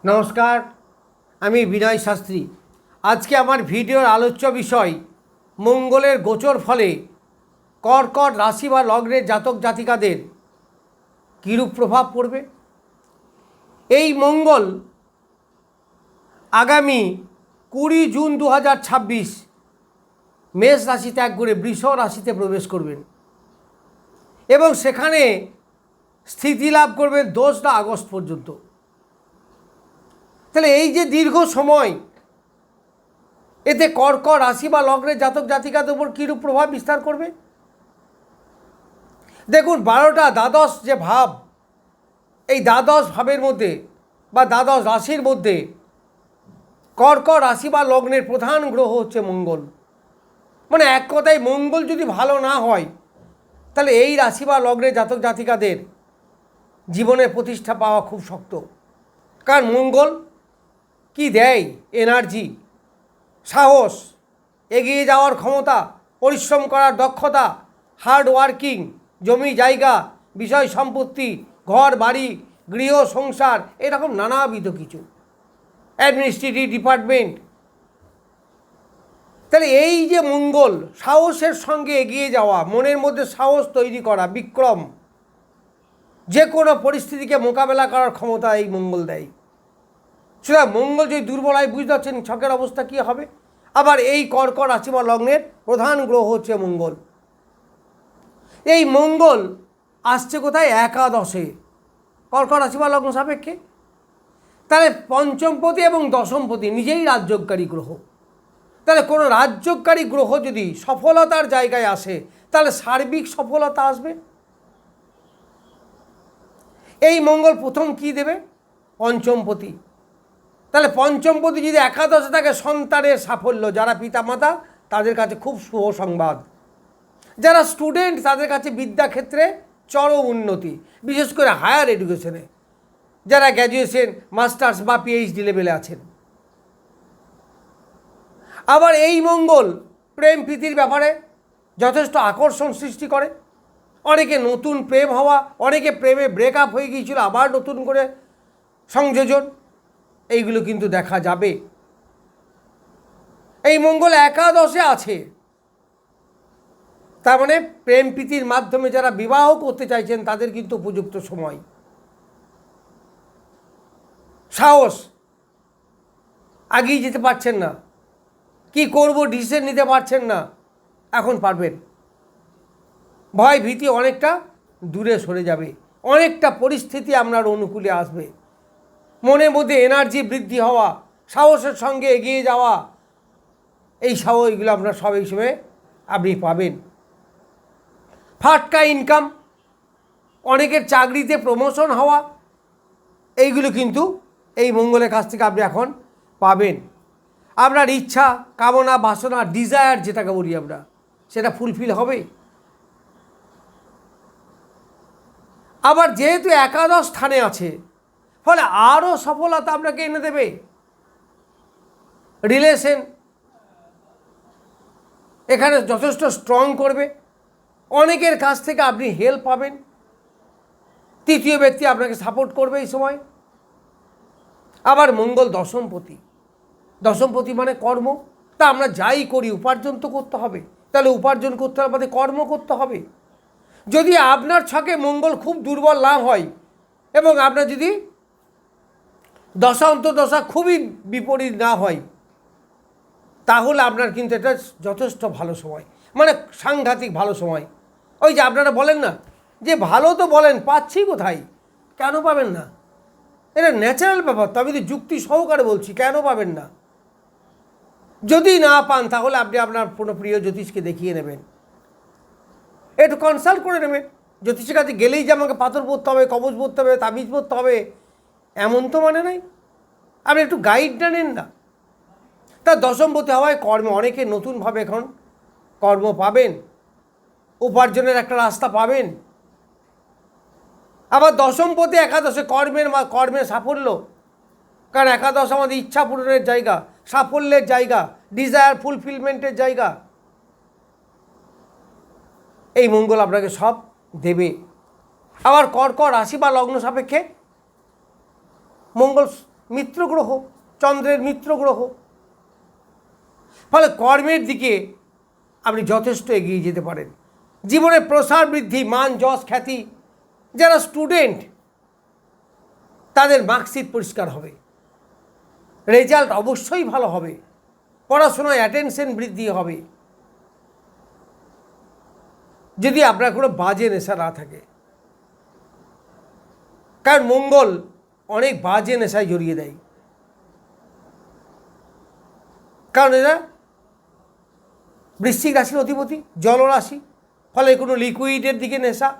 নমস্কার, আমি বিনয় শাস্ত্রী। আজকে আমার ভিডিওর আলোচ্য বিষয় মঙ্গলের গোচর ফলে কর্কট রাশি বা লগ্নের জাতক জাতিকাদের কীরূপ প্রভাব পড়বে। এই মঙ্গল আগামী 20 জুন 2026 মেষ রাশি ত্যাগ করে বৃষ রাশিতে প্রবেশ করবেন এবং সেখানে স্থিতি লাভ করবেন 2 আগস্ট পর্যন্ত। তাহলে এই যে দীর্ঘ সময়, এতে কর্কট রাশি বা লগ্নের জাতক জাতিকাদের উপর কীরূপ প্রভাব বিস্তার করবে। দেখুন, 12টা দ্বাদশ যে ভাব, এই দ্বাদশ ভাবের মধ্যে বা দ্বাদশ রাশির মধ্যে কর্কট রাশি বা লগ্নের প্রধান গ্রহ হচ্ছে মঙ্গল। মানে এক কথায়, মঙ্গল যদি ভালো না হয় তাহলে এই রাশি বা লগ্নের জাতক জাতিকাদের জীবনের প্রতিষ্ঠা পাওয়া খুব শক্ত। কারণ মঙ্গল কি দেয়? এনার্জি, সাহস, এগিয়ে যাওয়ার ক্ষমতা, পরিশ্রম করার দক্ষতা, হার্ড ওয়ার্কিং, জমি জায়গা, বিষয় সম্পত্তি, ঘর বাড়ি, গৃহ সংসার, এরকম নানাবিধ কিছু, অ্যাডমিনিস্ট্রেটিভ ডিপার্টমেন্ট। তাহলে এই যে মঙ্গল, সাহসের সঙ্গে এগিয়ে যাওয়া, মনের মধ্যে সাহস তৈরি করা, বিক্রম, যে কোনো পরিস্থিতিকে মোকাবেলা করার ক্ষমতা এই মঙ্গল দেয়। সুতরাং মঙ্গল যদি দুর্বল হয়, বুঝতে পারছেন ছকের অবস্থা কী হবে। আবার এই কর্কট রাশি বা লগ্নের প্রধান গ্রহ হচ্ছে মঙ্গল। এই মঙ্গল আসছে কোথায়? একাদশে, কর্কট রাশি বা লগ্ন সাপেক্ষে। তাহলে পঞ্চমপতি এবং দশমপতি নিজেই রাজযোগকারী গ্রহ। তাহলে কোনো রাজযোগকারী গ্রহ যদি সফলতার জায়গায় আসে, তাহলে সার্বিক সফলতা আসবে। এই মঙ্গল প্রথম কি দেবে? পঞ্চমপতি। তাহলে পঞ্চমপতি যদি একাদশে থাকে, সন্তানের সাফল্য, যারা পিতামাতা তাদের কাছে খুব শুভ সংবাদ, যারা স্টুডেন্ট তাদের কাছে বিদ্যাক্ষেত্রে চরম উন্নতি, বিশেষ করে হায়ার এডুকেশনে যারা গ্র্যাজুয়েশন, মাস্টার্স বা পিএইচডি লেভেলে আছেন। আবার এই মঙ্গল প্রেম প্রীতির ব্যাপারে যথেষ্ট আকর্ষণ সৃষ্টি করে। অনেকে নতুন প্রেম হওয়া, অনেকে প্রেমে ব্রেকআপ হয়ে গিয়েছিল, আবার নতুন করে সংযোজন, এইগুলো কিন্তু দেখা যাবে। এই মঙ্গল একাদশে আছে, তার মানে প্রেম প্রীতির মাধ্যমে যারা বিবাহ করতে চাইছেন তাদের কিন্তু উপযুক্ত সময়। সাহস, এগিয়ে যেতে পারছেন না, কি করব ডিসিশন নিতে পারছেন না, এখন পারবেন। ভয় ভীতি অনেকটা দূরে সরে যাবে, অনেকটা পরিস্থিতি আপনার অনুকূলে আসবে। মনের মধ্যে এনার্জি বৃদ্ধি হওয়া, সাহসের সঙ্গে এগিয়ে যাওয়া, এই এইগুলো আপনার সব এই সময় আপনি পাবেন। ফাটকা ইনকাম, অনেকের চাকরিতে প্রমোশন হওয়া, এইগুলো কিন্তু এই মঙ্গলের কাছ থেকে আপনি এখন পাবেন। আপনার ইচ্ছা, কামনা, বাসনা, ডিজায়ার যেটাকে বলি আমরা, সেটা ফুলফিল হবে। আবার যেহেতু একাদশ স্থানে আছে, ফলে আরও সফলতা আপনাকে এনে দেবে। রিলেশন এখানে যথেষ্ট স্ট্রং করবে, অনেকের কাছ থেকে আপনি হেল্প পাবেন, তৃতীয় ব্যক্তি আপনাকে সাপোর্ট করবে এই সময়। আবার মঙ্গল দশমপতি, দশমপতি মানে কর্ম। তা আমরা যাই করি উপার্জন তো করতে হবে, তাহলে উপার্জন করতে হবে, আমাদের কর্ম করতে হবে। যদি আপনার ছকে মঙ্গল খুব দুর্বল না হয় এবং আপনার যদি দশা অন্তর্দশা খুবই বিপরীত না হয়, তাহলে আপনার কিন্তু এটা যথেষ্ট ভালো সময়, মানে সাংঘাতিক ভালো সময়। ওই যে আপনারা বলেন না যে ভালো তো বলেন, পাচ্ছি কোথায়, কেন পাবেন না? এটা ন্যাচারাল ব্যাপার। তো আমি তো যুক্তি সহকারে বলছি, কেন পাবেন না? যদি না পান তাহলে আপনি আপনার কোনো প্রিয় জ্যোতিষকে দেখিয়ে নেবেন, একটু কনসাল্ট করে নেবেন। জ্যোতিষের কাছে গেলেই যে আমাকে পাথর পরতে হবে, কবচ পরতে হবে, তাবিজ পরতে হবে, এমন তো মানে নাই। আপনি একটু গাইডটা নেন না। তার দশমপতি হওয়ায় কর্মে অনেকে নতুনভাবে এখন কর্ম পাবেন, উপার্জনের একটা রাস্তা পাবেন। আবার দশমপতি একাদশে কর্মের সাফল্য, কারণ একাদশ আমাদের ইচ্ছা পূরণের জায়গা, সাফল্যের জায়গা, ডিজায়ার ফুলফিলমেন্টের জায়গা। এই মঙ্গল আপনাকে সব দেবে। আবার কর্কট রাশি বা লগ্ন সাপেক্ষে মঙ্গল মিত্র গ্রহ, চন্দ্রের মিত্র গ্রহ। ফলে কর্মের দিকে আপনি যথেষ্ট এগিয়ে যেতে পারেন। জীবনে প্রসার বৃদ্ধি, মান যশ খ্যাতি, যারা স্টুডেন্ট তাদের মার্কশিট পরিষ্কার হবে, রেজাল্ট অবশ্যই ভালো হবে, পড়াশোনায় অ্যাটেনশন বৃদ্ধি হবে, যদি আপনার কোনো বাজে নেশা না থাকে। কারণ মঙ্গল অনেক বাজে নেশায় জড়িয়ে দেয়, কারণ এরা বৃশ্চিক রাশির অধিপতি, জলরাশি, ফলে কোনো লিকুইডের দিকে নেশা।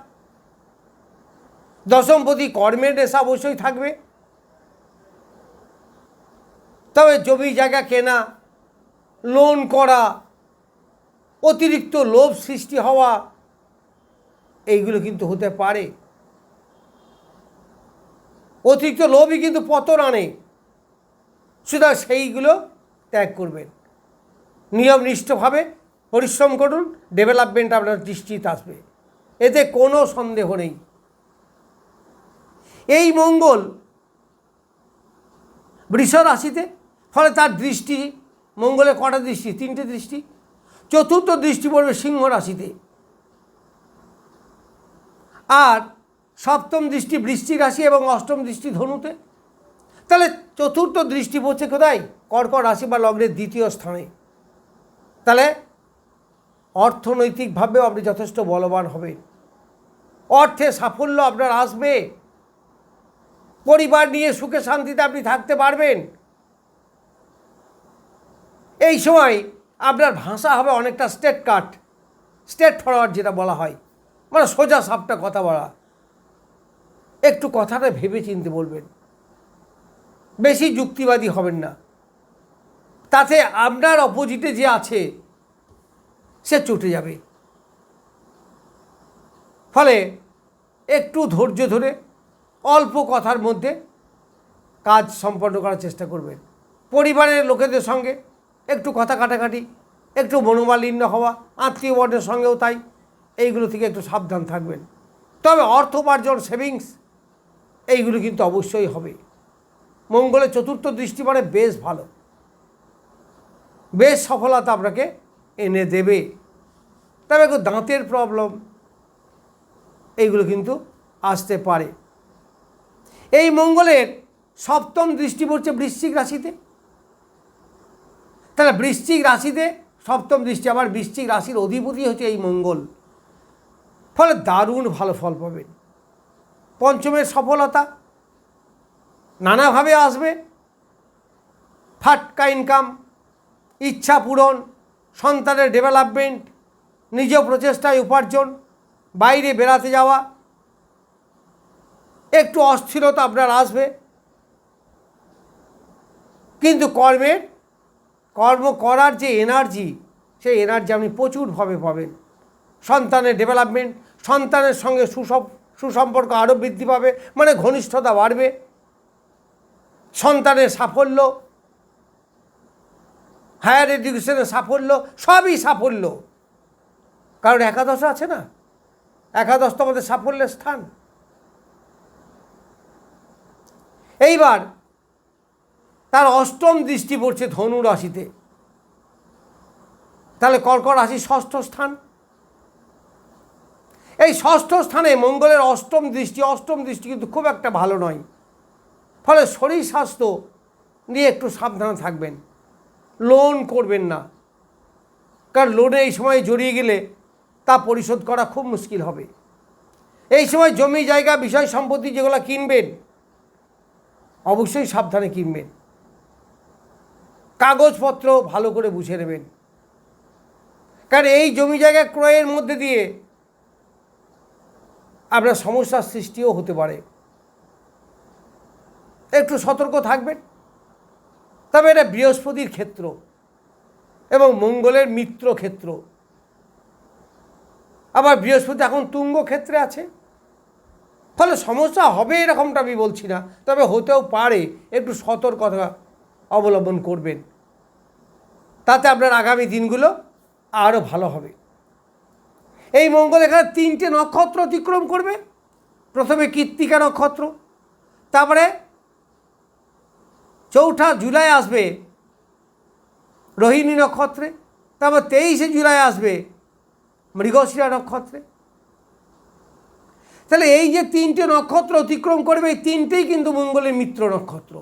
দশমপতি কর্মের নেশা অবশ্যই থাকবে। তবে জমি জায়গা কেনা, লোন করা, অতিরিক্ত লোভ সৃষ্টি হওয়া, এইগুলো কিন্তু হতে পারে। অতিরিক্ত লোভই কিন্তু পতন আনে, সুতরাং সেইগুলো ত্যাগ করবেন। নিয়মনিষ্ঠভাবে পরিশ্রম করুন, ডেভেলপমেন্ট আপনার দৃষ্টিতে আসবে, এতে কোনো সন্দেহ নেই। এই মঙ্গল বৃষ রাশিতে, ফলে তার দৃষ্টি, মঙ্গলের কটা দৃষ্টি? 3টে দৃষ্টি। চতুর্থ দৃষ্টি পড়বে সিংহ রাশিতে, আর সপ্তম দৃষ্টি বৃশ্চিক রাশি এবং অষ্টম দৃষ্টি ধনুতে। তাহলে চতুর্থ দৃষ্টি পড়ছে কোথায়? কর্কট রাশি বা লগ্নের দ্বিতীয় স্থানে। তাহলে অর্থনৈতিকভাবেও আপনি যথেষ্ট বলবান হবেন, অর্থে সাফল্য আপনার আসবে, পরিবার নিয়ে সুখে শান্তিতে আপনি থাকতে পারবেন। এই সময় আপনার ভাষা হবে অনেকটা স্ট্রেট ফরওয়ার্ড, যেটা বলা হয়, মানে সোজা সাপটা কথা বলা। একটু কথাটা ভেবে চিনতে বলবেন, বেশি যুক্তিবাদী হবেন না, তাতে আপনার অপোজিটে যে আছে সে চটে যাবে। ফলে একটু ধৈর্য ধরে অল্প কথার মধ্যে কাজ সম্পন্ন করার চেষ্টা করবেন। পরিবারের লোকেদের সঙ্গে একটু কথা কাটাকাটি, একটু মনোমালিন্য হওয়া, আত্মীয় বর্গের সঙ্গেও তাই, এইগুলো থেকে একটু সাবধান থাকবেন। তবে অর্থ উপার্জন, সেভিংস, এইগুলো কিন্তু অবশ্যই হবে। মঙ্গলের চতুর্থ দৃষ্টি মানে বেশ ভালো, বেশ সফলতা আপনাকে এনে দেবে। তবে একটু দাঁতের প্রবলেম, এইগুলো কিন্তু আসতে পারে। এই মঙ্গলের সপ্তম দৃষ্টি পড়ছে বৃশ্চিক রাশিতে, তাহলে বৃশ্চিক রাশিতে সপ্তম দৃষ্টি, আবার বৃশ্চিক রাশির অধিপতি হচ্ছে এই মঙ্গল, ফলে দারুণ ভালো ফল পাবেন। পঞ্চমের সফলতা নানাভাবে আসবে, ফাটকা ইনকাম, ইচ্ছা পূরণ, সন্তানের ডেভেলপমেন্ট, নিজ প্রচেষ্টায় উপার্জন, বাইরে বেড়াতে যাওয়া, একটু অস্থিরতা আপনার আসবে, কিন্তু কর্ম করার যে এনার্জি, সেই এনার্জি আপনি প্রচুরভাবে পাবেন। সন্তানের ডেভেলপমেন্ট, সন্তানের সঙ্গে সুসম্পর্ক আরও বৃদ্ধি পাবে, মানে ঘনিষ্ঠতা বাড়বে, সন্তানের সাফল্য, হায়ার এডুকেশনের সাফল্য, সবই সাফল্য। কারণ একাদশ আছে না, একাদশ তো আমাদের সাফল্যের স্থান। এইবার তার অষ্টম দৃষ্টি পড়ছে ধনু রাশিতে, তাহলে কর্কট রাশি ষষ্ঠ স্থান। এই ষষ্ঠ স্থানে মঙ্গলের অষ্টম দৃষ্টি কিন্তু খুব একটা ভালো নয়, ফলে শরীর স্বাস্থ্য নিয়ে একটু সাবধানে থাকবেন। লোন করবেন না, কারণ লোনে এই সময় জড়িয়ে গেলে তা পরিশোধ করা খুব মুশকিল হবে। এই সময় জমি জায়গা বিষয় সম্পত্তি যেগুলো কিনবেন, অবশ্যই সাবধানে কিনবেন, কাগজপত্র ভালো করে বুঝে নেবেন, কারণ এই জমি জায়গা ক্রয়ের মধ্যে দিয়ে আপনার সমস্যার সৃষ্টিও হতে পারে। একটু সতর্ক থাকবেন। তবে এটা বৃহস্পতির ক্ষেত্র এবং মঙ্গলের মিত্র ক্ষেত্র, আবার বৃহস্পতি এখন তুঙ্গ ক্ষেত্রে আছে, ফলে সমস্যা হবে এরকমটা আমি বলছি না, তবে হতেও পারে। একটু সতর্কতা অবলম্বন করবেন, তাতে আপনার আগামী দিনগুলো আরও ভালো হবে। এই মঙ্গল এখানে 3টে নক্ষত্র অতিক্রম করবে। প্রথমে কৃত্তিকা নক্ষত্র, তারপরে 4 জুলাই আসবে রোহিণী নক্ষত্রে, তারপর 23 জুলাই আসবে মৃগশিরা নক্ষত্রে। তাহলে এই যে 3টে নক্ষত্র অতিক্রম করবে, এই 3টেই কিন্তু মঙ্গলের মিত্র নক্ষত্র।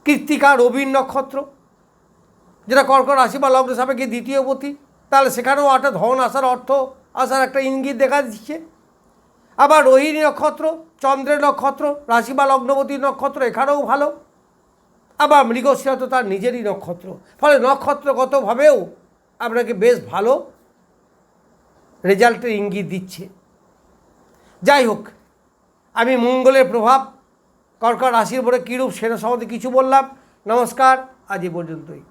কৃত্তিকা রবির নক্ষত্র, যেটা কর্কট রাশি বা লগ্ন সাপেক্ষে দ্বিতীয় পতি, তাহলে সেখানেও একটা ধন আসার, অর্থ আসার একটা ইঙ্গিত দেখা দিচ্ছে। আবার রোহিণী নক্ষত্র চন্দ্রের নক্ষত্র, রাশি বা লগ্নপতির নক্ষত্র, এখানেও ভালো। আবার মৃগশিরা তো তার নিজেরই নক্ষত্র, ফলে নক্ষত্রগতভাবেও আপনাকে বেশ ভালো রেজাল্টের ইঙ্গিত দিচ্ছে। যাই হোক, আমি মঙ্গলের প্রভাব কর্কট রাশির উপরে কীরূপ সেটা সম্বন্ধে কিছু বললাম। নমস্কার, আজ এ পর্যন্তই।